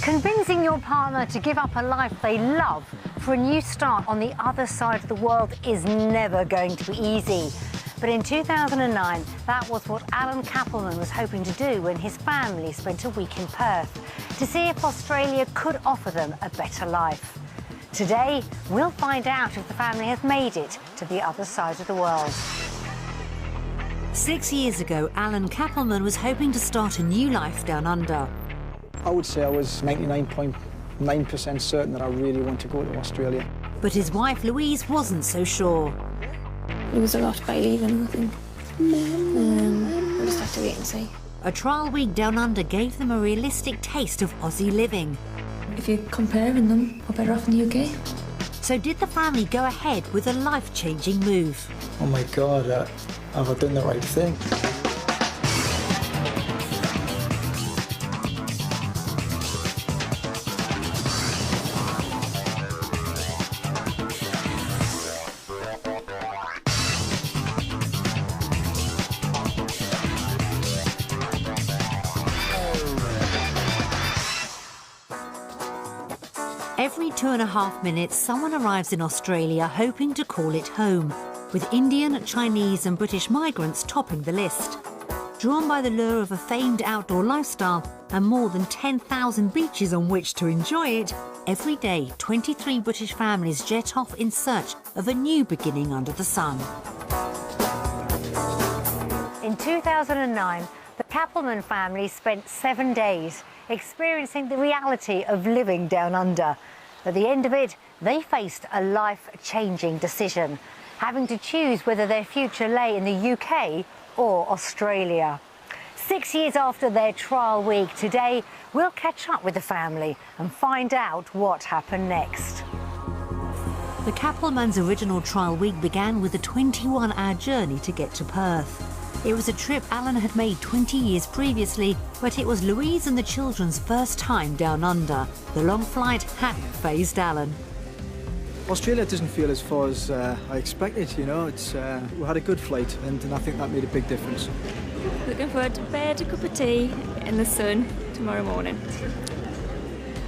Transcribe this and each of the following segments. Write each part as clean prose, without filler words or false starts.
Convincing your partner to give up a life they love for a new start on the other side of the world is never going to be easy. But in 2009, that was what Alan Cappleman was hoping to do when his family spent a week in Perth, to see if Australia could offer them a better life. Today, we'll find out if the family has made it to the other side of the world. 6 years ago, Alan Cappleman was hoping to start a new life down under. I would say I was 99.9% certain that I really want to go to Australia. But his wife Louise wasn't so sure. Lose a lot by leaving, I think. We'll just have to wait and see. A trial week down under gave them a realistic taste of Aussie living. If you're comparing them, we're better off in the UK. So did the family go ahead with a life-changing move? Oh my God, have I done the right thing? Every 2.5 minutes, someone arrives in Australia hoping to call it home, with Indian, Chinese and British migrants topping the list. Drawn by the lure of a famed outdoor lifestyle and more than 10,000 beaches on which to enjoy it, every day 23 British families jet off in search of a new beginning under the sun. In 2009, the Cappleman family spent 7 days experiencing the reality of living down under. At the end of it, they faced a life-changing decision, having to choose whether their future lay in the UK or Australia. 6 years after their trial week, today we'll catch up with the family and find out what happened next. The Cappleman's original trial week began with a 21-hour journey to get to Perth. It was a trip Alan had made 20 years previously, but it was Louise and the children's first time down under. The long flight hadn't fazed Alan. Australia doesn't feel as far as I expected, you know. We had a good flight and I think that made a big difference. Looking forward to bed, a cup of tea in the sun tomorrow morning.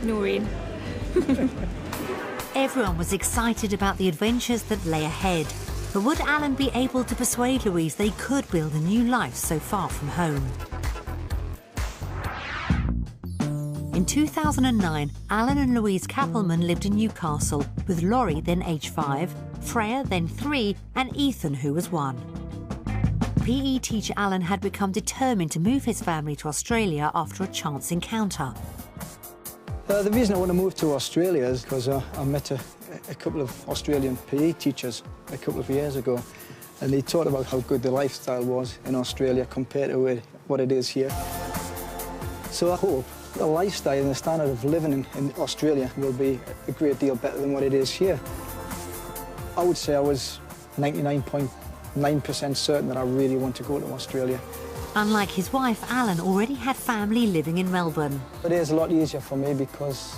No rain. Everyone was excited about the adventures that lay ahead. But would Alan be able to persuade Louise they could build a new life so far from home? In 2009, Alan and Louise Cappleman lived in Newcastle with Laurie, then age 5, Freya, then 3, and Ethan, who was 1. PE teacher Alan had become determined to move his family to Australia after a chance encounter. The reason I want to move to Australia is because I met a couple of Australian PE teachers a couple of years ago, and they talked about how good the lifestyle was in Australia compared to what it is here. So I hope the lifestyle and the standard of living in Australia will be a great deal better than what it is here. I would say I was 99.9% certain that I really want to go to Australia. Unlike his wife, Alan already had family living in Melbourne. It is a lot easier for me because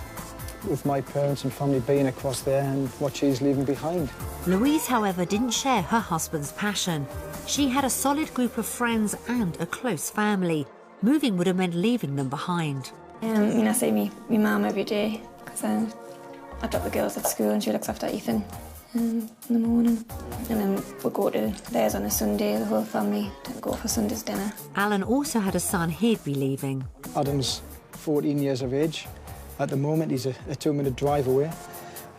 with my parents and family being across there and what she's leaving behind. Louise, however, didn't share her husband's passion. She had a solid group of friends and a close family. Moving would have meant leaving them behind. I see my mum every day because I drop the girls at school and she looks after Ethan in the morning. And then we'll go to theirs on a Sunday, the whole family, to go for Sunday's dinner. Alan also had a son he'd be leaving. Adam's 14 years of age. At the moment, he's a 2-minute drive away.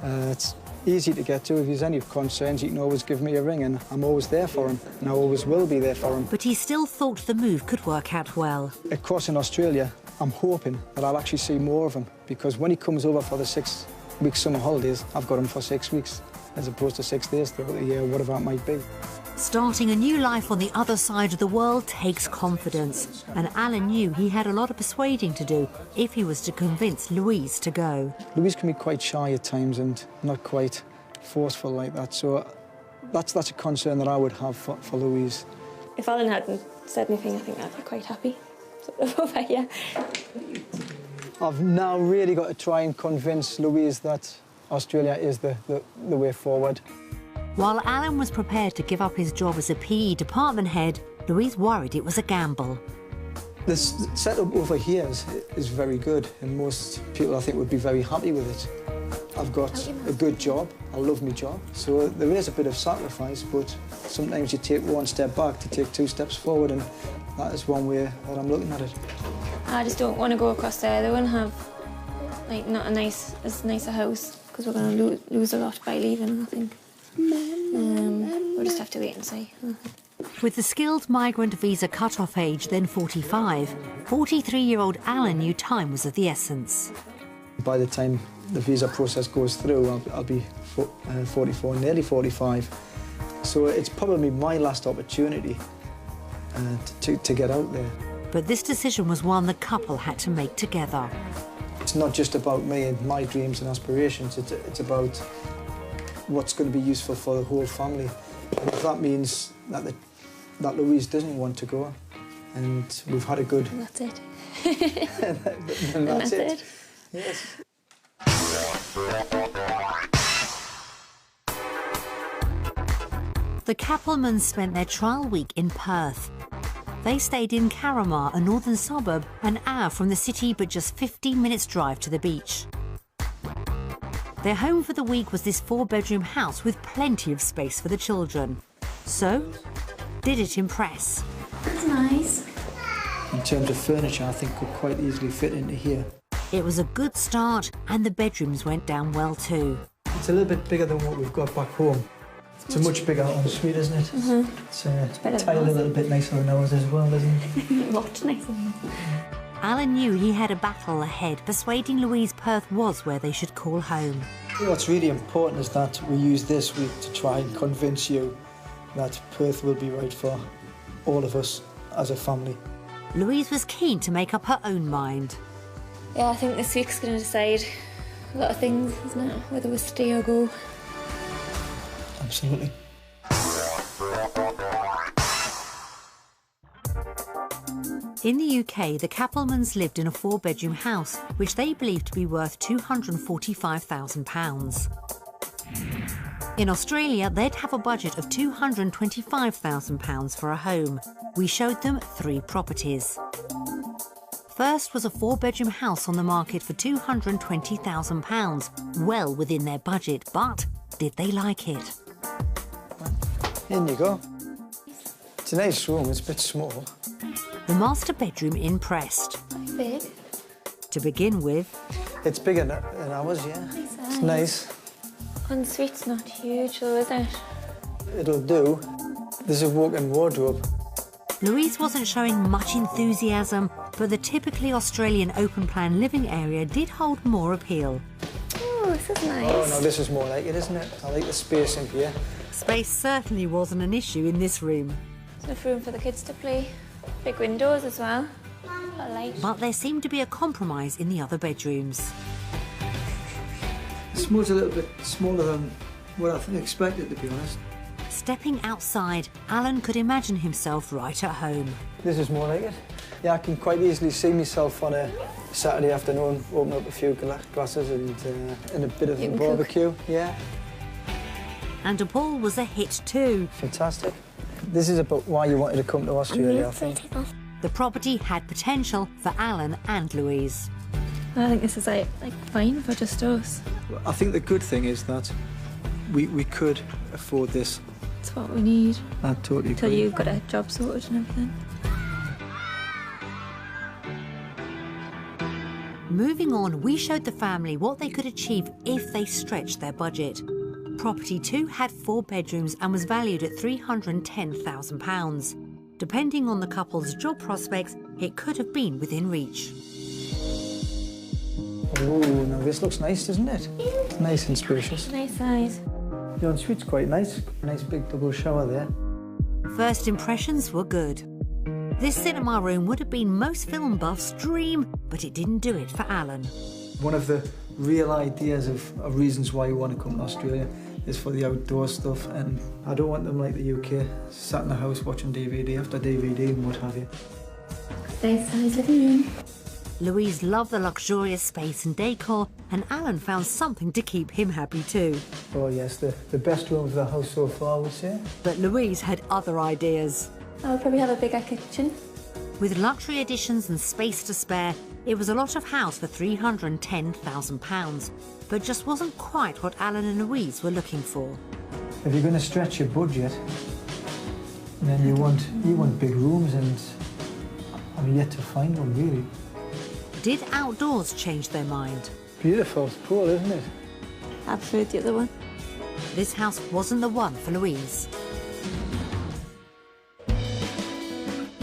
It's easy to get to. If there's any concerns, he can always give me a ring, and I'm always there for him, and I always will be there for him. But he still thought the move could work out well. Across in Australia, I'm hoping that I'll actually see more of him, because when he comes over for the 6-week summer holidays, I've got him for 6 weeks, as opposed to 6 days throughout the year, whatever it might be. Starting a new life on the other side of the world takes confidence, and Alan knew he had a lot of persuading to do if he was to convince Louise to go. Louise can be quite shy at times and not quite forceful like that, so that's a concern that I would have for Louise. If Alan hadn't said anything, I think I'd be quite happy. But yeah. I've now really got to try and convince Louise that Australia is the way forward. While Alan was prepared to give up his job as a PE department head, Louise worried it was a gamble. This setup over here is very good, and most people, I think, would be very happy with it. I've got a good job, I love my job, so there is a bit of sacrifice, but sometimes you take one step back to take 2 steps forward, and that is one way that I'm looking at it. I just don't want to go across there. They won't have, like, not as nice a house, because we're going to lose a lot by leaving, I think. We'll just have to wait and see. With the skilled migrant visa cut-off age then 45, 43-year-old Alan knew time was of the essence. By the time the visa process goes through, I'll be 44, nearly 45. So it's probably my last opportunity to get out there. But this decision was one the couple had to make together. It's not just about me and my dreams and aspirations, it's about what's going to be useful for the whole family. And if that means that Louise doesn't want to go, and we've had a good... And that's it. then that's it. Yes. The Capplemans spent their trial week in Perth. They stayed in Carramar, a northern suburb, an hour from the city but just 15 minutes drive to the beach. Their home for the week was this 4-bedroom house with plenty of space for the children. So, did it impress? That's nice. In terms of furniture, I think could quite easily fit into here. It was a good start, and the bedrooms went down well too. It's a little bit bigger than what we've got back home. It's a much bigger ensuite, isn't it? It's tiled a little bit nicer than ours as well, isn't it? A lot nicer. Alan knew he had a battle ahead, persuading Louise Perth was where they should call home. What's really important is that we use this week to try and convince you that Perth will be right for all of us as a family. Louise was keen to make up her own mind. Yeah, I think this week's going to decide a lot of things, isn't it? Whether we stay or go. Absolutely. In the UK, the Capplemans lived in a 4-bedroom house, which they believed to be worth £245,000. In Australia, they'd have a budget of £225,000 for a home. We showed them 3 properties. First was a 4-bedroom house on the market for £220,000, well within their budget, but did they like it? In you go. It's a nice room, it's a bit small. The master bedroom impressed. Big. To begin with, it's bigger than ours, yeah. It's nice. Ensuite's not huge, though, is it? It'll do. There's a walk-in wardrobe. Louise wasn't showing much enthusiasm, but the typically Australian open-plan living area did hold more appeal. Oh, this is nice. Oh, no, this is more like it, isn't it? I like the space in here. Space certainly wasn't an issue in this room. There's enough room for the kids to play. Big windows as well. A light. But there seemed to be a compromise in the other bedrooms. This one's a little bit smaller than what I expected, to be honest. Stepping outside, Alan could imagine himself right at home. This is more like it. Yeah, I can quite easily see myself on a Saturday afternoon, open up a few glasses and a bit of a barbecue. Yeah. And a pool was a hit too. Fantastic. This is about why you wanted to come to Australia, I think. The property had potential for Alan and Louise. I think this is like fine for just us. I think the good thing is that we could afford this. It's what we need. I totally agree. Till you've got a job sorted and everything. Moving on, we showed the family what they could achieve if they stretched their budget. Property 2 had 4 bedrooms and was valued at £310,000. Depending on the couple's job prospects, it could have been within reach. Oh, now this looks nice, doesn't it? It's nice and spacious. Nice size. The ensuite's quite nice. Nice big double shower there. First impressions were good. This cinema room would have been most film buffs' dream, but it didn't do it for Alan. One of the real ideas of reasons why you want to come to Australia is for the outdoor stuff, and I don't want them like the UK, sat in the house watching DVD after DVD and what have you. Nice size living room. Louise loved the luxurious space and decor, and Alan found something to keep him happy too. Oh yes, the best room of the house so far, I would say. But Louise had other ideas. I would probably have a bigger kitchen. With luxury additions and space to spare, it was a lot of house for £310,000, but just wasn't quite what Alan and Louise were looking for. If you're going to stretch your budget, then you want big rooms, and I'm yet to find one, really. Did outdoors change their mind? Beautiful, it's cool, isn't it? I preferred the other one. This house wasn't the one for Louise.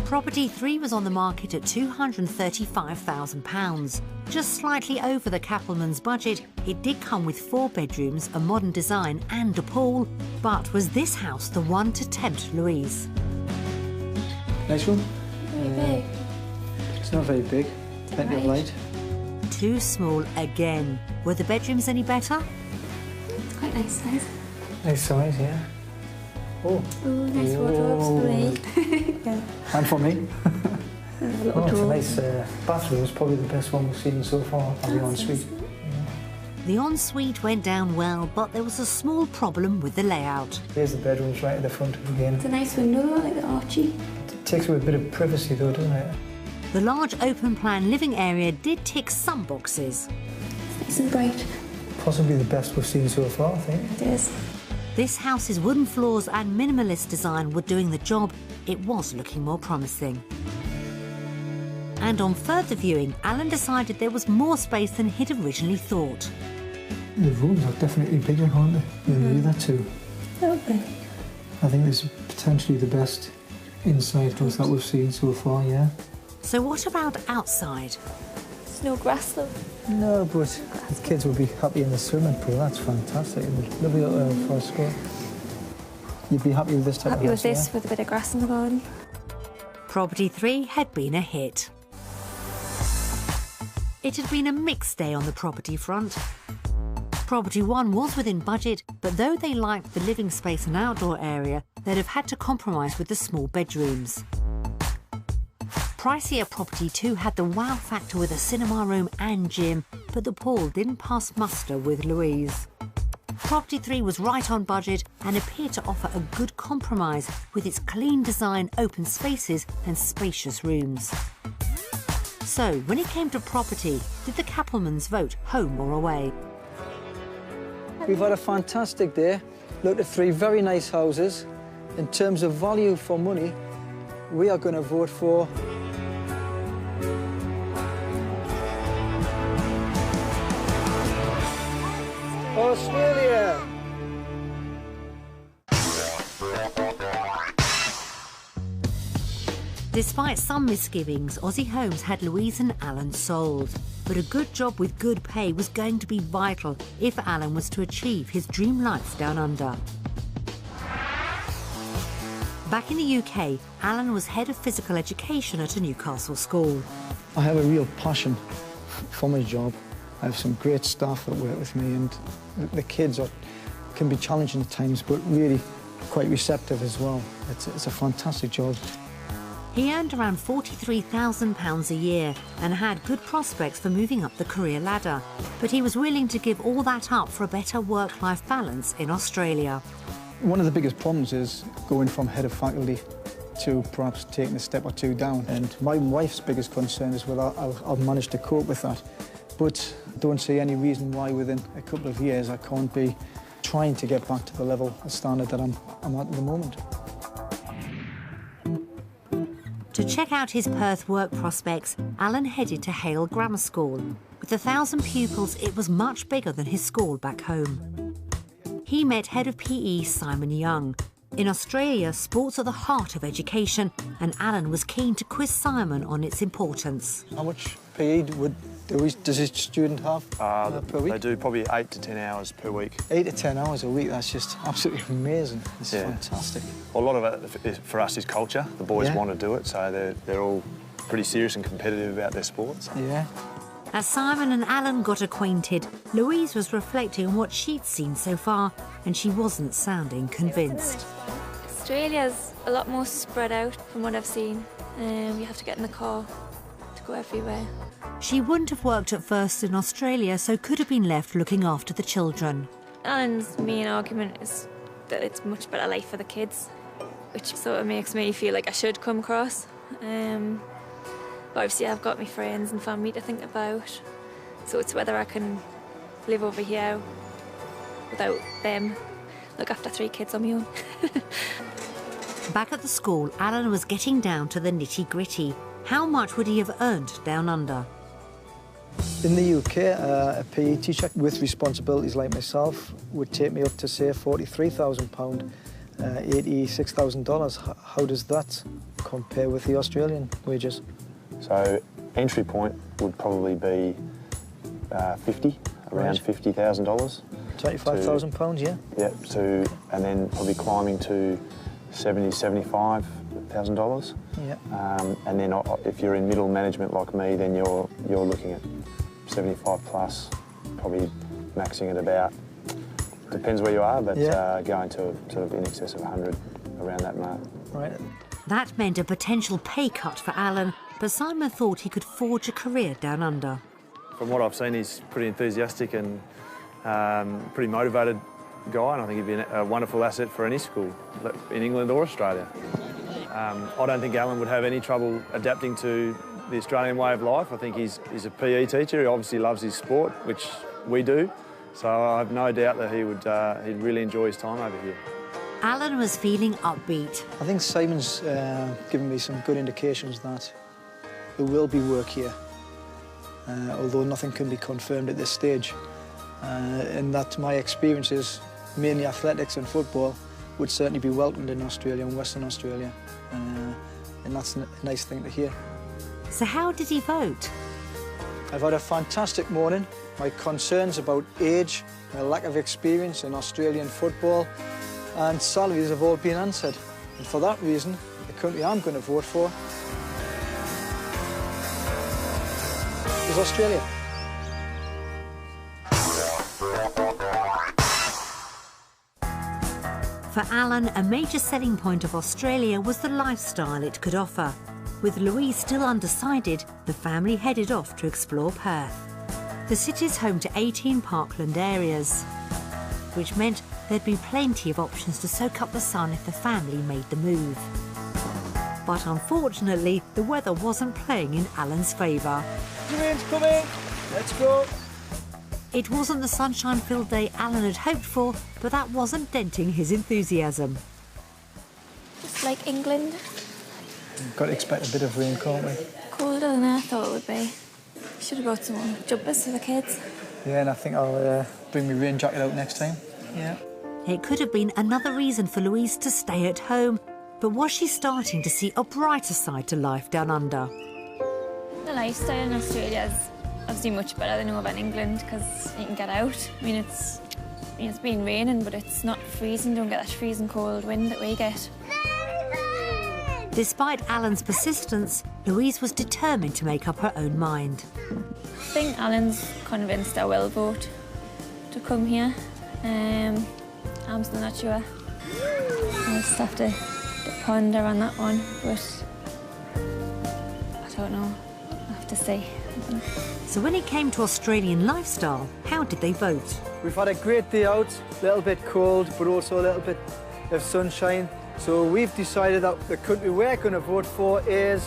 Property 3 was on the market at £235,000. Just slightly over the Cappleman's budget, it did come with 4 bedrooms, a modern design and a pool. But was this house the one to tempt Louise? Nice room. Very big. It's not very big. Plenty of light. Too small again. Were the bedrooms any better? It's quite nice size. Nice size, yeah. Oh. Oh, nice wardrobes for me. Yeah. And for me. It's a nice bathroom. It's probably the best one we've seen so far on the ensuite. The ensuite went down well, but there was a small problem with the layout. There's the bedrooms right at the front again. It's a nice window, like the archy. It takes away a bit of privacy though, doesn't it? The large open-plan living area did tick some boxes. It's nice and bright. Possibly the best we've seen so far, I think. It is. This house's wooden floors and minimalist design were doing the job. It was looking more promising. And on further viewing, Alan decided there was more space than he'd originally thought. The rooms are definitely bigger, aren't they? Than the other two. Okay. I think this is potentially the best inside house that we've seen so far, yeah. So what about outside? There's no grass though. No, but the kids will be happy in the swimming pool. That's fantastic. Lovely little for a school. You'd be happy with this type Happy of with house, this, yeah? with a bit of grass in the garden. Property 3 had been a hit. It had been a mixed day on the property front. Property 1 was within budget, but though they liked the living space and outdoor area, they'd have had to compromise with the small bedrooms. Pricier Property 2 had the wow factor with a cinema room and gym, but the pool didn't pass muster with Louise. Property 3 was right on budget and appeared to offer a good compromise with its clean design, open spaces and spacious rooms. So, when it came to property, did the Capplemans vote home or away? We've had a fantastic day. Looked at 3 very nice houses. In terms of value for money, we are going to vote for Australia. Despite some misgivings, Aussie Homes had Louise and Alan sold. But a good job with good pay was going to be vital if Alan was to achieve his dream life down under. Back in the UK, Alan was head of physical education at a Newcastle school. I have a real passion for my job. I have some great staff that work with me, and the kids can be challenging at times, but really quite receptive as well. It's a fantastic job. He earned around £43,000 a year and had good prospects for moving up the career ladder. But he was willing to give all that up for a better work-life balance in Australia. One of the biggest problems is going from head of faculty to perhaps taking a step or 2 down. And my wife's biggest concern is whether I'll manage to cope with that. But I don't see any reason why within a couple of years I can't be trying to get back to the level of standard that I'm at the moment. To check out his Perth work prospects, Alan headed to Hale Grammar School. With 1,000 pupils, it was much bigger than his school back home. He met head of PE Simon Young. In Australia, sports are the heart of education, and Alan was keen to quiz Simon on its importance. How much PE does each student have per week? They do probably 8 to 10 hours per week. 8 to 10 hours a week, that's just absolutely amazing. It's fantastic. Well, a lot of it for us is culture. The boys want to do it, so they're all pretty serious and competitive about their sports. Yeah. As Simon and Alan got acquainted, Louise was reflecting on what she'd seen so far, and she wasn't sounding convinced. Australia's a lot more spread out from what I've seen. You have to get in the car to go everywhere. She wouldn't have worked at first in Australia, so could have been left looking after the children. Alan's main argument is that it's a much better life for the kids, which sort of makes me feel like I should come across. But obviously I've got my friends and family to think about, so it's whether I can live over here without them, look after 3 kids on my own. Back at the school, Alan was getting down to the nitty-gritty. How much would he have earned down under? In the UK, a PE teacher with responsibilities like myself would take me up to, say, £43,000, $86,000. How does that compare with the Australian wages? So entry point would probably be around $50,000. £25,000, yeah? Yep, and then probably climbing to $75,000. Yeah. And then if you're in middle management like me, then you're looking at 75 plus, probably maxing at about, depends where you are, but going to sort of in excess of 100, around that mark. Right. That meant a potential pay cut for Alan, but Simon thought he could forge a career down under. From what I've seen, he's pretty enthusiastic and pretty motivated guy, and I think he'd be a wonderful asset for any school in England or Australia. I don't think Alan would have any trouble adapting to the Australian way of life. I think he's a PE teacher. He obviously loves his sport, which we do. So I have no doubt that he'd really enjoy his time over here. Alan was feeling upbeat. I think Simon's given me some good indications that there will be work here, although nothing can be confirmed at this stage. And that my experiences, mainly athletics and football, would certainly be welcomed in Australia and Western Australia. And that's a nice thing to hear. So how did he vote? I've had a fantastic morning. My concerns about age, my lack of experience in Australian football and salaries have all been answered. And for that reason, the country I'm going to vote for is Australia. For Alan, a major selling point of Australia was the lifestyle it could offer. With Louise still undecided, the family headed off to explore Perth. The city's home to 18 parkland areas, which meant there'd be plenty of options to soak up the sun if the family made the move. But unfortunately, the weather wasn't playing in Alan's favour. The rain's coming! Let's go! It wasn't the sunshine-filled day Alan had hoped for, but that wasn't denting his enthusiasm. Just like England. We've got to expect a bit of rain, can't we? Colder than I thought it would be. Should have brought some more jumpers for the kids. Yeah, and I think I'll bring my rain jacket out next time. Yeah. It could have been another reason for Louise to stay at home, but was she starting to see a brighter side to life down under? The lifestyle in Australia is obviously much better than over in England because you can get out. I mean, it's been raining, but it's not freezing. Don't get that freezing cold wind that we get. Despite Alan's persistence, Louise was determined to make up her own mind. I think Alan's convinced I will vote to come here. I'm still not sure. I'll just have to ponder on that one, but I don't know. I'll have to see. So when it came to Australian lifestyle, how did they vote? We've had a great day out, a little bit cold, but also a little bit of sunshine. So we've decided that the country we're going to vote for is...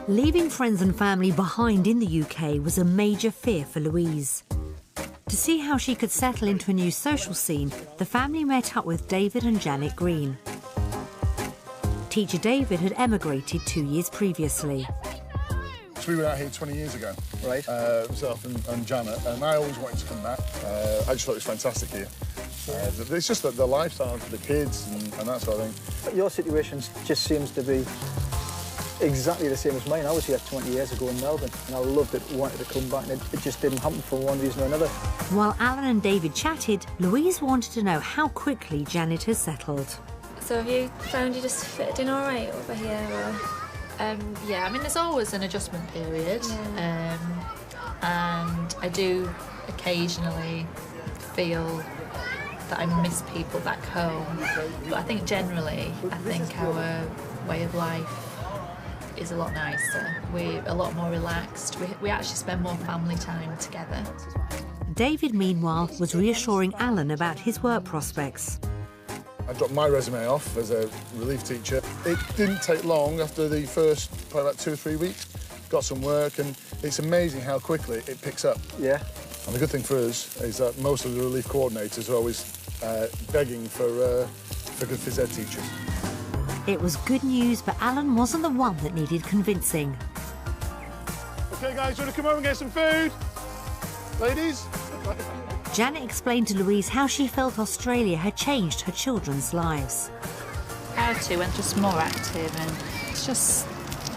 Leaving friends and family behind in the UK was a major fear for Louise. To see how she could settle into a new social scene, the family met up with David and Janet Green. Teacher David had emigrated 2 years previously. So we were out here 20 years ago, Right. Myself and Janet, and I always wanted to come back. I just thought it was fantastic here. It's just the lifestyle for the kids and that sort of thing. Your situation just seems to be exactly the same as mine. I was here 20 years ago in Melbourne, and I loved it, wanted to come back, and it just didn't happen for one reason or another. While Alan and David chatted, Louise wanted to know how quickly Janet has settled. So have you found you just fitted in all right over here? Or? Yeah, I mean, there's always an adjustment period, and I do occasionally feel that I miss people back home. But I think generally, our way of life is a lot nicer. We're a lot more relaxed. We actually spend more family time together. David, meanwhile, was reassuring Alan about his work prospects. I dropped my resume off as a relief teacher. It didn't take long after the first, probably about 2 or 3 weeks. Got some work, and it's amazing how quickly it picks up. Yeah. And the good thing for us is that most of the relief coordinators are always begging for good phys ed teachers. It was good news, but Alan wasn't the one that needed convincing. OK, guys, you want to come over and get some food? Ladies? Janet explained to Louise how she felt Australia had changed her children's lives. Our two are just more active, and it's just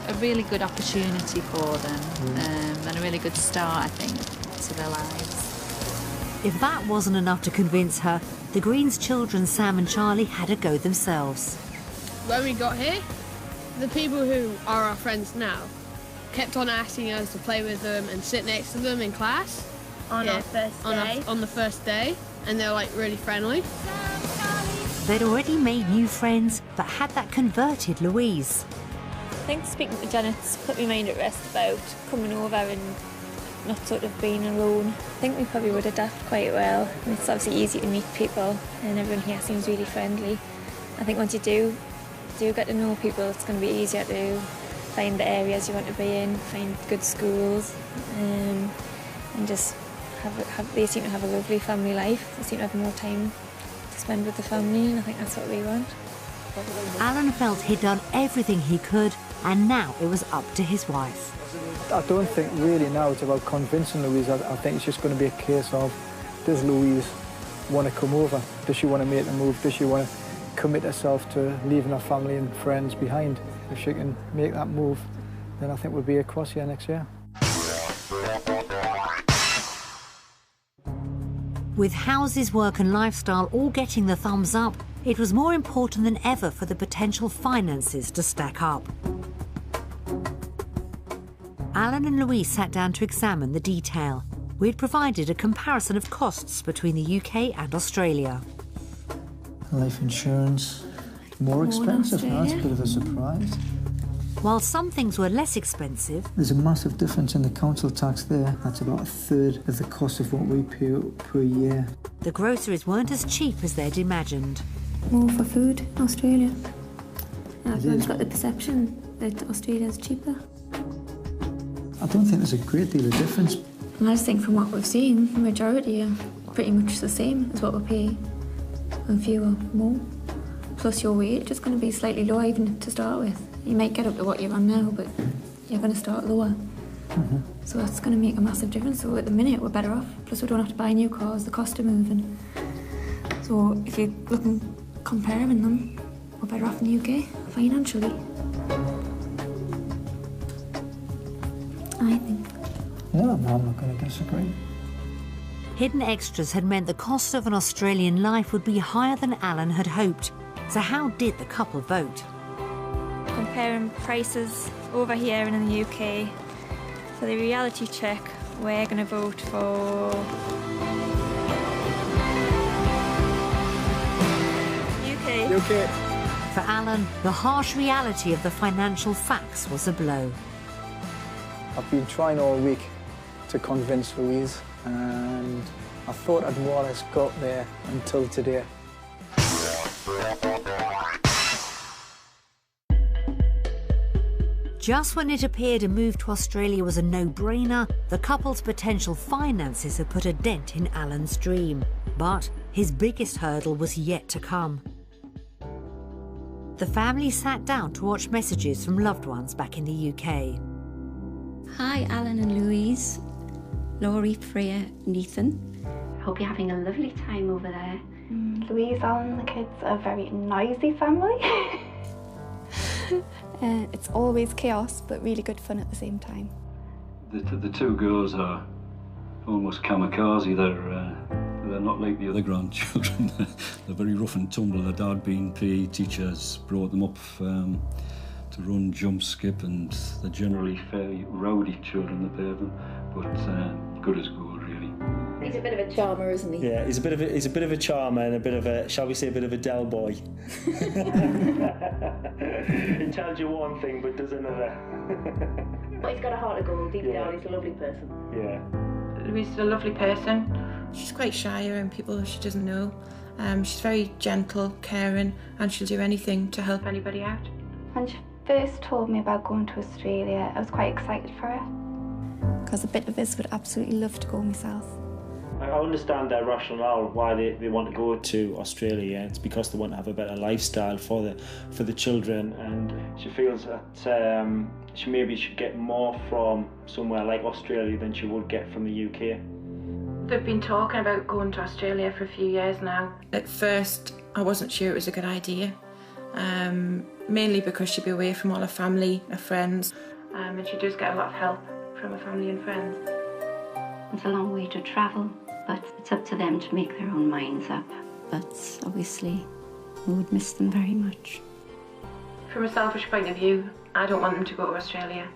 a really good opportunity for them, and a really good start, I think, to their lives. If that wasn't enough to convince her, the Greens' children, Sam and Charlie, had a go themselves. When we got here, the people who are our friends now kept on asking us to play with them and sit next to them in class. On our first day. On the first day, and they're like really friendly. They'd already made new friends, but had that converted Louise? I think speaking to Janet's put my mind at rest about coming over and not sort of being alone. I think we probably would adapt quite well. And it's obviously easy to meet people, and everyone here seems really friendly. I think once you do get to know people, it's going to be easier to find the areas you want to be in, find good schools, and just they seem to have a lovely family life. They seem to have more time to spend with the family, and I think that's what we want. Alan felt he'd done everything he could, and now it was up to his wife. I don't think really now it's about convincing Louise. I think it's just going to be a case of, does Louise want to come over? Does she want to make the move? Does she want to commit herself to leaving her family and friends behind? If she can make that move, then I think we'll be across here next year. With houses, work and lifestyle all getting the thumbs up, it was more important than ever for the potential finances to stack up. Alan and Louise sat down to examine the detail. We'd provided a comparison of costs between the UK and Australia. Life insurance, more expensive. That's a bit of a surprise. While some things were less expensive, there's a massive difference in the council tax there. That's about a third of the cost of what we pay per year. The groceries weren't as cheap as they'd imagined. More for food in Australia. Everyone's got the perception that Australia's cheaper. I don't think there's a great deal of difference. And I just think from what we've seen, the majority are pretty much the same as what we pay, a few or more. Plus your wage is going to be slightly lower even to start with. You might get up to what you're on now, but you're going to start lower. So that's going to make a massive difference. So at the minute, we're better off. Plus we don't have to buy new cars, the cost of moving. So if you're looking, comparing them, we're better off in the UK, financially. I think. No, I'm not going to disagree. Hidden extras had meant the cost of an Australian life would be higher than Alan had hoped. So how did the couple vote? Comparing prices over here and in the UK. For the reality check, we're going to vote for UK. UK. For Alan, the harsh reality of the financial facts was a blow. I've been trying all week to convince Louise, and I thought I'd more or less got there until today. Just when it appeared a move to Australia was a no-brainer, the couple's potential finances had put a dent in Alan's dream. But his biggest hurdle was yet to come. The family sat down to watch messages from loved ones back in the UK. Hi, Alan and Louise. Laurie, Freya, Nathan. Hope you're having a lovely time over there. Louise, Alan, the kids are a very noisy family. It's always chaos, but really good fun at the same time. The two girls are almost kamikaze. They're not like the other grandchildren. They're very rough and tumble. Their dad being PE teachers brought them up to run, jump, skip, and they're generally fairly rowdy children, the pair of them, but good as gold, really. He's a bit of a charmer, isn't he? Yeah, he's a bit of a charmer and a bit of a, shall we say, a bit of a Del boy. He tells you one thing but does another. But he's got a heart of gold. Deep down, he's a lovely person. Yeah. Louise is a lovely person. She's quite shy around people she doesn't know. She's very gentle, caring, and she'll do anything to help anybody out. When she first told me about going to Australia, I was quite excited for her. Because a bit of us would absolutely love to go myself. I understand their rationale why they want to go to Australia. It's because they want to have a better lifestyle for the children, and she feels that she maybe should get more from somewhere like Australia than she would get from the UK. They've been talking about going to Australia for a few years now. At first, I wasn't sure it was a good idea, mainly because she'd be away from all her family, her friends, and she does get a lot of help from her family and friends. It's a long way to travel, but it's up to them to make their own minds up. But obviously, we would miss them very much. From a selfish point of view, I don't want them to go to Australia.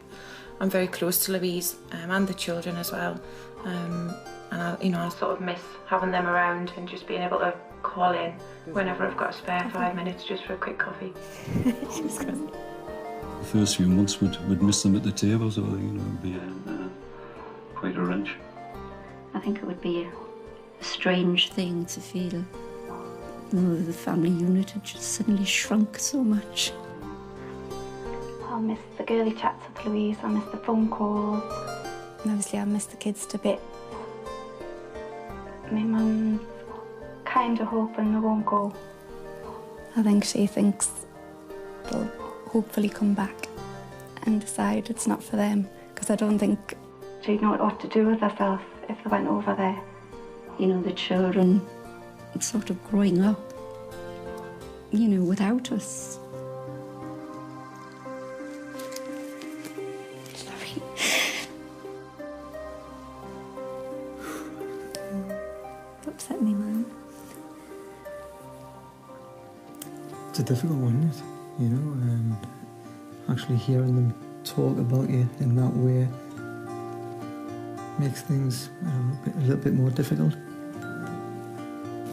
I'm very close to Louise and the children as well. And I sort of miss having them around and just being able to call in whenever I've got a spare 5 minutes just for a quick coffee. The first few months would miss them at the table, so it'd be quite a wrench. I think it would be a strange thing to feel, the family unit had just suddenly shrunk so much. I'll miss the girly chats with Louise, I'll miss the phone calls. And obviously I miss the kids to bits. My mum's kind of hoping they won't go. I think she thinks they'll hopefully come back and decide it's not for them, because I don't think she'd know what to do with herself if they went over there. The children sort of growing up, without us. Sorry. Upset me, man. It's a difficult one, isn't it? Actually hearing them talk about you in that way makes things a little bit more difficult.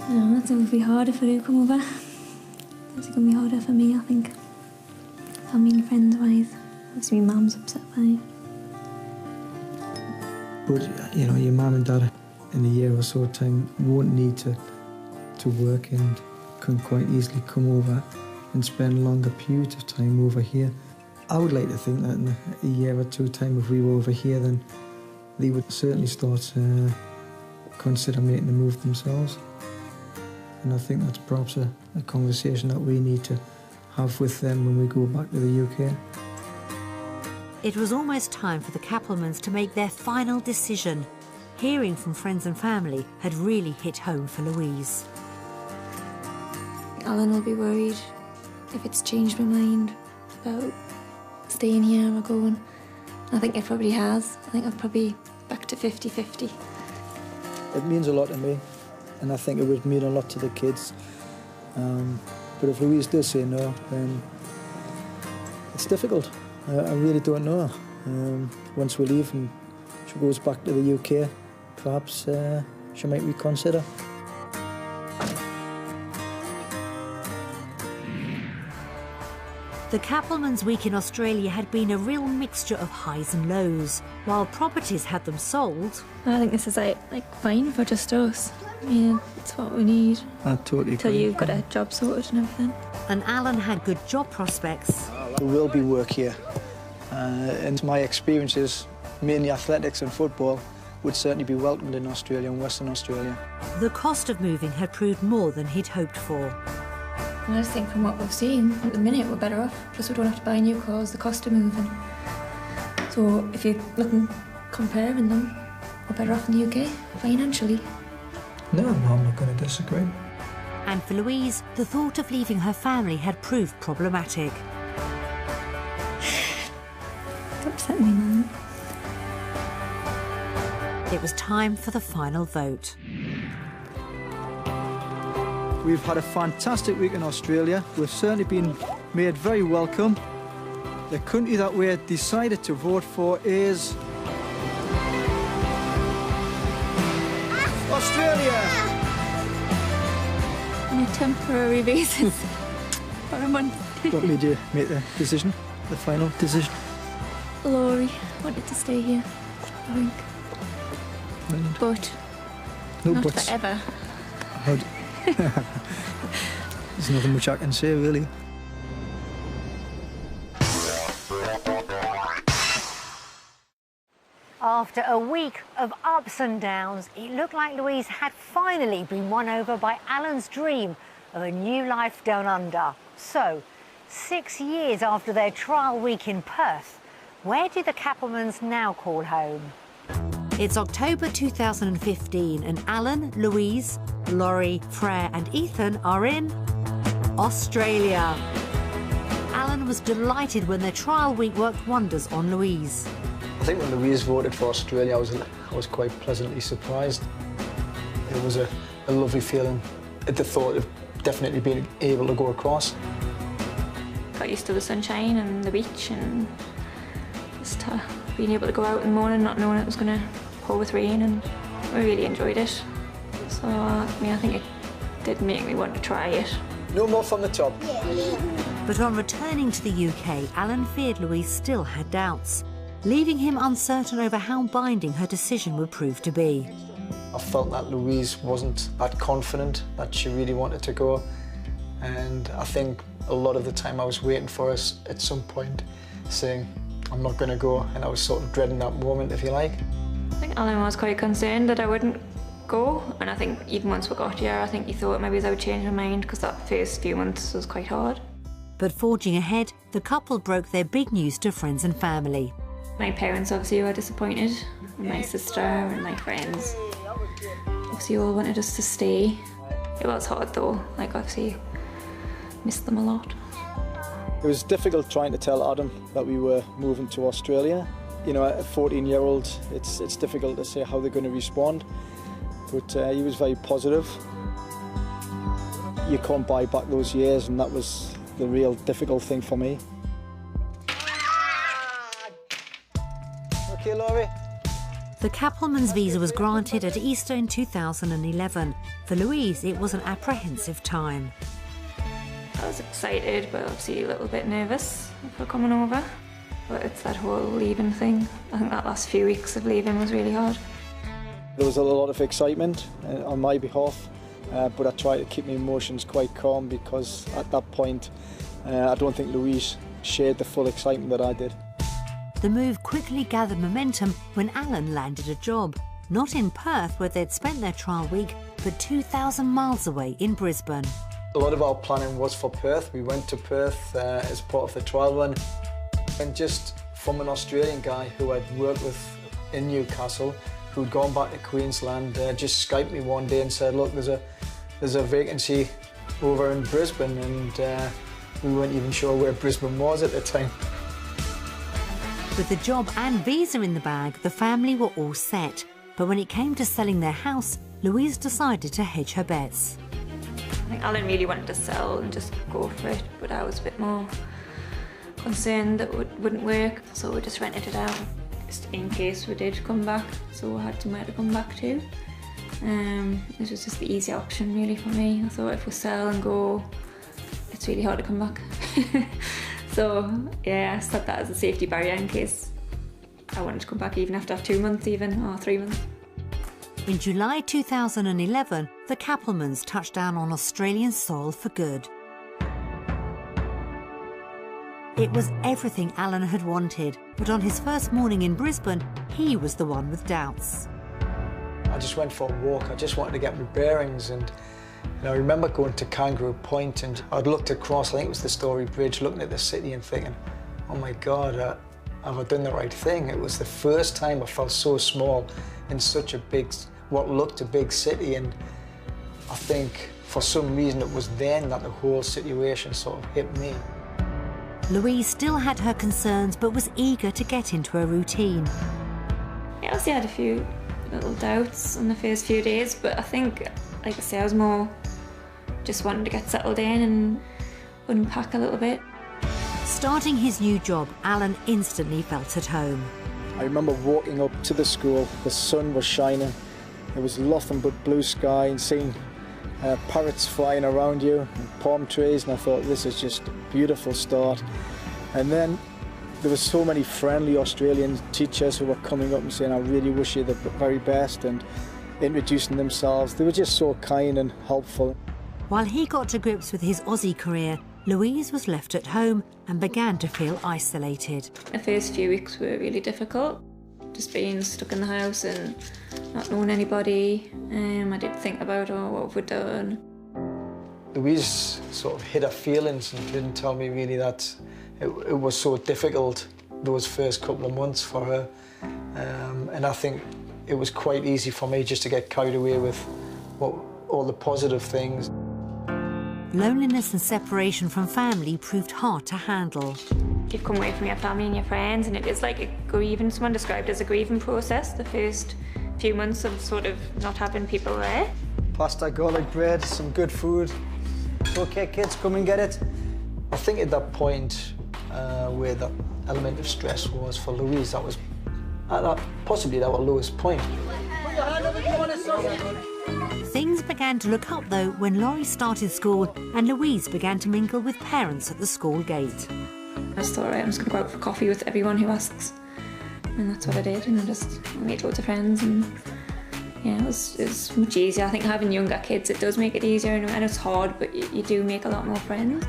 I think it'll be harder if I do come over. It's going to be harder for me, I think. Family and friends-wise. Obviously, my mum's upset by it. But, your mum and dad in a year or so time won't need to work and can quite easily come over and spend longer periods of time over here. I would like to think that in a year or two time, if we were over here, then they would certainly start to consider making the move themselves. And I think that's perhaps a conversation that we need to have with them when we go back to the UK. It was almost time for the Capplemans to make their final decision. Hearing from friends and family had really hit home for Louise. Alan will be worried if it's changed my mind about staying here or going. I think it probably has. I think I'm probably back to 50-50. It means a lot to me, and I think it would mean a lot to the kids. But if Louise does say no, then it's difficult. I really don't know. Once we leave and she goes back to the UK, perhaps she might reconsider. The Cappleman's week in Australia had been a real mixture of highs and lows. While properties had them sold, I think this is like fine for just us. I mean, it's what we need. I totally agree. Till you've got a job sorted and everything. And Alan had good job prospects. There will be work here. And my experiences, mainly athletics and football, would certainly be welcomed in Australia and Western Australia. The cost of moving had proved more than he'd hoped for. And I just think from what we've seen, at the minute we're better off. Plus we don't have to buy new cars, the cost of moving. So if you're looking, comparing them, we're better off in the UK, financially. No, I'm not going to disagree. And for Louise, the thought of leaving her family had proved problematic. It upset me, man. It was time for the final vote. We've had a fantastic week in Australia. We've certainly been made very welcome. The country that we decided to vote for is Australia! Australia! On a temporary basis for a month. What made you make the decision, the final decision? Laurie wanted to stay here, I think. Brilliant. But No not buts. forever. There's nothing much I can say, really. After a week of ups and downs, it looked like Louise had finally been won over by Alan's dream of a new life down under. So, 6 years after their trial week in Perth, where do the Capplemans now call home? It's October 2015 and Alan, Louise, Laurie, Freya and Ethan are in Australia. Alan was delighted when their trial week worked wonders on Louise. I think when Louise voted for Australia, I was quite pleasantly surprised. It was a lovely feeling at the thought of definitely being able to go across. Got used to the sunshine and the beach and just being able to go out in the morning not knowing it was going to pour with rain, and I really enjoyed it. So, I think it did make me want to try it. No more from the top. But on returning to the UK, Alan feared Louise still had doubts, leaving him uncertain over how binding her decision would prove to be. I felt that Louise wasn't that confident that she really wanted to go, and I think a lot of the time I was waiting for us at some point saying, I'm not going to go, and I was sort of dreading that moment, if you like. I think Alan was quite concerned that I wouldn't go, and I think even once we got here, I think he thought maybe I would change my mind because that first few months was quite hard. But forging ahead, the couple broke their big news to friends and family. My parents obviously were disappointed, and my sister and my friends obviously all wanted us to stay. It was hard though, like obviously missed them a lot. It was difficult trying to tell Adam that we were moving to Australia. You know, at a 14-year-old, it's difficult to say how they're going to respond, but he was very positive. You can't buy back those years, and that was the real difficult thing for me. Okay, Laurie. The Cappleman's visa was granted at Easter in 2011. For Louise, it was an apprehensive time. I was excited, but obviously a little bit nervous for coming over. But it's that whole leaving thing. I think that last few weeks of leaving was really hard. There was a lot of excitement on my behalf, but I tried to keep my emotions quite calm because at that point, I don't think Louise shared the full excitement that I did. The move quickly gathered momentum when Alan landed a job, not in Perth where they'd spent their trial week, but 2,000 miles away in Brisbane. A lot of our planning was for Perth. We went to Perth as part of the trial run. And just from an Australian guy who I'd worked with in Newcastle, who'd gone back to Queensland, just Skyped me one day and said, look, there's a vacancy over in Brisbane, and we weren't even sure where Brisbane was at the time. With the job and visa in the bag, the family were all set. But when it came to selling their house, Louise decided to hedge her bets. I think Alan really wanted to sell and just go for it, but I was a bit more concerned that it wouldn't work, so we just rented it out, just in case we did come back, so we had somewhere to come back to. This was just the easy option really for me. I thought if we sell and go, it's really hard to come back. So yeah, I set that as a safety barrier in case I wanted to come back even after 2 months even, or 3 months. In July 2011, the Capplemans touched down on Australian soil for good. It was everything Alan had wanted, but on his first morning in Brisbane, he was the one with doubts. I just went for a walk. I just wanted to get my bearings, and I remember going to Kangaroo Point, and I'd looked across, I think it was the Story Bridge, looking at the city and thinking, oh my God, have I done the right thing? It was the first time I felt so small in such a big, what looked a big city, and I think for some reason it was then that the whole situation sort of hit me. Louise still had her concerns, but was eager to get into a routine. I obviously had a few little doubts on the first few days, but I think, like I say, I was more just wanting to get settled in and unpack a little bit. Starting his new job, Alan instantly felt at home. I remember walking up to the school, the sun was shining, There was nothing but blue sky and seeing parrots flying around you and palm trees, and I thought this is just a beautiful start. And then there were so many friendly Australian teachers who were coming up and saying, I really wish you the very best, and introducing themselves. They were just so kind and helpful. While he got to grips with his Aussie career, Louise was left at home and began to feel isolated. The first few weeks were really difficult, just being stuck in the house and not knowing anybody. I did think about, oh, what have we done? Louise sort of hid her feelings and didn't tell me really that it was so difficult those first couple of months for her. And I think it was quite easy for me just to get carried away with all the positive things. Loneliness and separation from family proved hard to handle. You've come away from your family and your friends, and it is like a grieving, someone described it as a grieving process, the first few months of sort of not having people there. Pasta, garlic bread, some good food. Okay, kids, come and get it. I think at that point where that element of stress was for Louise, that was possibly our lowest point. Things began to look up, though, when Laurie started school and Louise began to mingle with parents at the school gate. I just thought, right, I'm just going to go out for coffee with everyone who asks. And that's what I did, and I just made loads of friends. And yeah, it was much easier. I think having younger kids, it does make it easier. And it's hard, but you do make a lot more friends.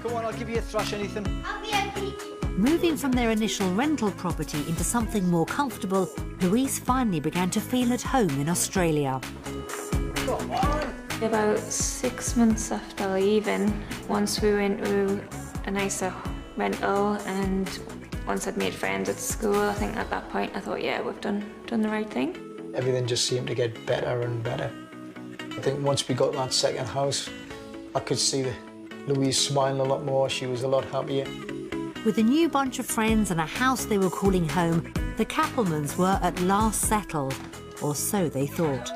Come on, I'll give you a thrash, anything. Moving from their initial rental property into something more comfortable, Louise finally began to feel at home in Australia. About 6 months after leaving, once we went to a nicer rental, and once I'd made friends at school, I think at that point I thought, yeah, we've done the right thing. Everything just seemed to get better and better. I think once we got that second house, I could see Louise smiling a lot more. She was a lot happier. With a new bunch of friends and a house they were calling home, the Capplemans were at last settled, or so they thought.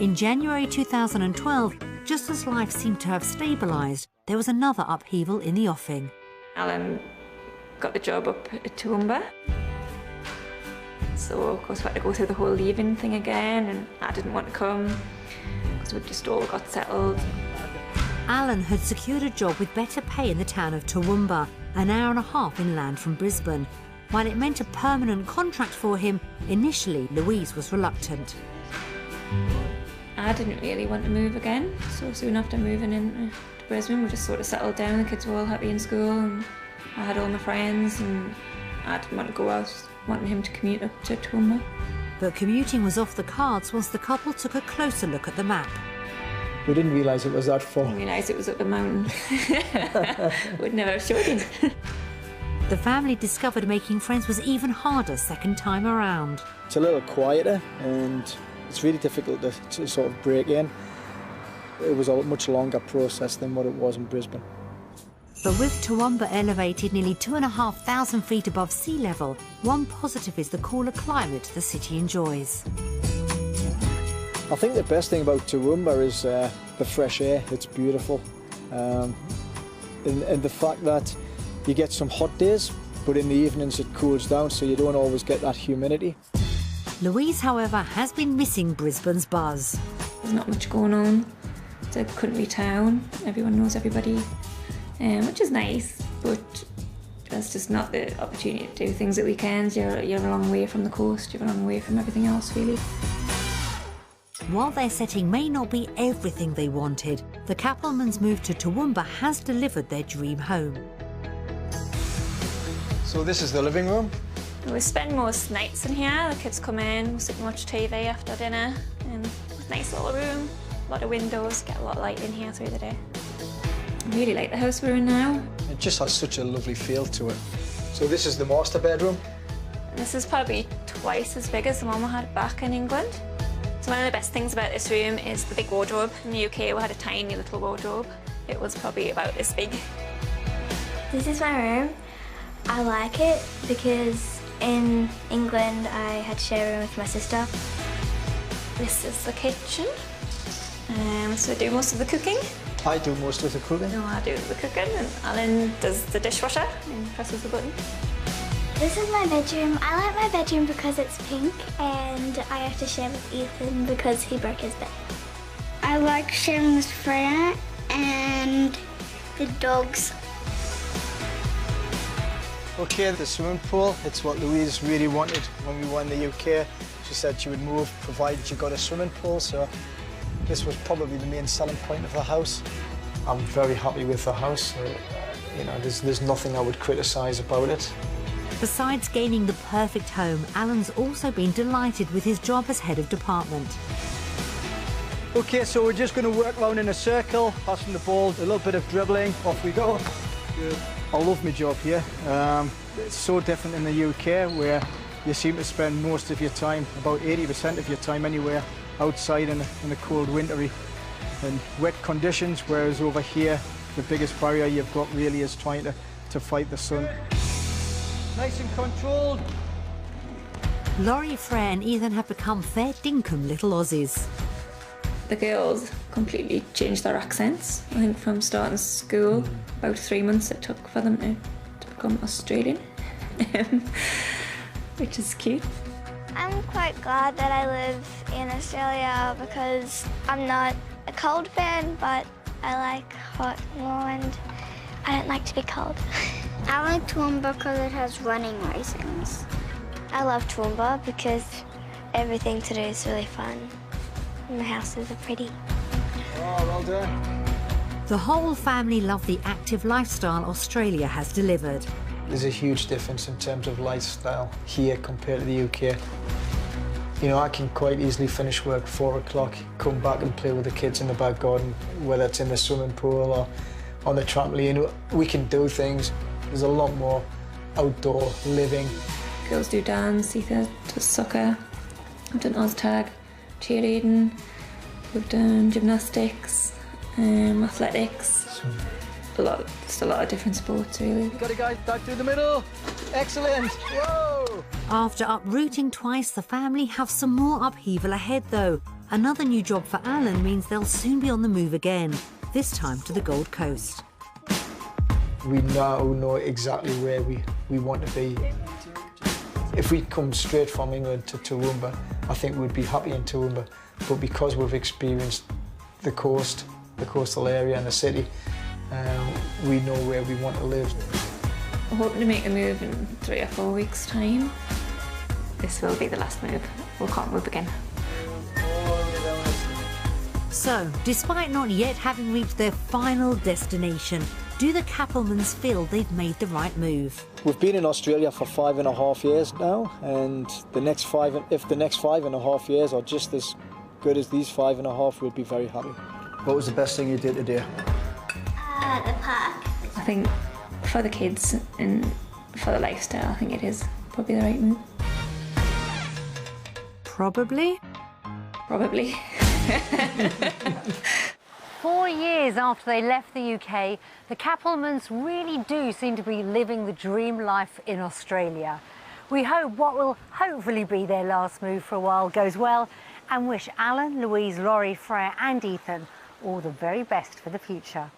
In January 2012, just as life seemed to have stabilised, there was another upheaval in the offing. Alan got the job up at Toowoomba. So, of course, we had to go through the whole leaving thing again, and I didn't want to come because we'd just all got settled. Alan had secured a job with better pay in the town of Toowoomba, an hour and a half inland from Brisbane. While it meant a permanent contract for him, initially Louise was reluctant. I didn't really want to move again, so soon after moving into Brisbane we just sort of settled down. The kids were all happy in school and I had all my friends, and I didn't want to go out, wanting him to commute up to Toowoomba. But commuting was off the cards once the couple took a closer look at the map. We didn't realise it was that far. I didn't realise it was up the mountain. Would never have showed you. The family discovered making friends was even harder second time around. It's a little quieter and it's really difficult to sort of break in. It was a much longer process than what it was in Brisbane. But with Toowoomba elevated nearly 2,500 feet above sea level, one positive is the cooler climate the city enjoys. I think the best thing about Toowoomba is the fresh air. It's beautiful. And the fact that you get some hot days, but in the evenings it cools down, so you don't always get that humidity. Louise, however, has been missing Brisbane's buzz. There's not much going on. It's a country town. Everyone knows everybody, which is nice, but there's just not the opportunity to do things at weekends. You're a long way from the coast. You're a long way from everything else, really. While their setting may not be everything they wanted, the Capplemans' move to Toowoomba has delivered their dream home. So this is the living room? We spend most nights in here. The kids come in, we sit and watch TV after dinner, and it's a nice little room, a lot of windows, get a lot of light in here through the day. I really like the house we're in now. It just has such a lovely feel to it. So this is the master bedroom? This is probably twice as big as the one we had back in England. So one of the best things about this room is the big wardrobe. In the UK we had a tiny little wardrobe. It was probably about this big. This is my room. I like it because in England I had to share a room with my sister. This is the kitchen. So I do most of the cooking. I do most of the cooking. No, I do the cooking, and Alan does the dishwasher and presses the button. This is my bedroom. I like my bedroom because it's pink and I have to share with Ethan because he broke his bed. I like sharing with Freya and the dogs. Okay, the swimming pool, it's what Louise really wanted when we were in the UK. She said she would move provided you got a swimming pool, so this was probably the main selling point of the house. I'm very happy with the house. You know, there's nothing I would criticise about it. Besides gaining the perfect home, Alan's also been delighted with his job as head of department. Okay, so we're just going to work round in a circle, passing the ball, a little bit of dribbling, off we go. Good. I love my job here. It's so different in the UK, where you seem to spend most of your time, about 80% of your time anywhere, outside in the cold wintry and wet conditions, whereas over here, the biggest barrier you've got really is trying to fight the sun. Nice and controlled. Laurie, Freya and Ethan have become fair dinkum little Aussies. The girls completely changed their accents. I think from starting school, about 3 months it took for them to become Australian, which is cute. I'm quite glad that I live in Australia because I'm not a cold fan, but I like hot more and I don't like to be cold. I like Toowoomba because it has running racings. I love Toowoomba because everything to do is really fun. And the houses are pretty. Oh, well done. The whole family love the active lifestyle Australia has delivered. There's a huge difference in terms of lifestyle here compared to the UK. You know, I can quite easily finish work 4 o'clock, come back and play with the kids in the back garden, whether it's in the swimming pool or on the trampoline. We can do things. There's a lot more outdoor living. Girls do dance, Ethan does soccer, I've done OzTag, cheerleading, we've done gymnastics, athletics. Just a lot of different sports, really. Got it, guys. Back through the middle. Excellent. Whoa! After uprooting twice, the family have some more upheaval ahead, though. Another new job for Alan means they'll soon be on the move again, this time to the Gold Coast. We now know exactly where we want to be. If we come straight from England to Toowoomba, I think we'd be happy in Toowoomba. But because we've experienced the coastal area and the city, we know where we want to live. We're hoping to make a move in 3 or 4 weeks' time. This will be the last move. We can't move again. So, despite not yet having reached their final destination, do the Capplemans feel they've made the right move? We've been in Australia for 5.5 years now, and if the next 5.5 years are just as good as these 5.5, we'll be very happy. What was the best thing you did today? The park. I think for the kids and for the lifestyle, I think it is probably the right move. Probably? Probably. 4 years after they left the UK, the Capplemans really do seem to be living the dream life in Australia. We hope what will hopefully be their last move for a while goes well, and wish Alan, Louise, Laurie, Freya and Ethan all the very best for the future.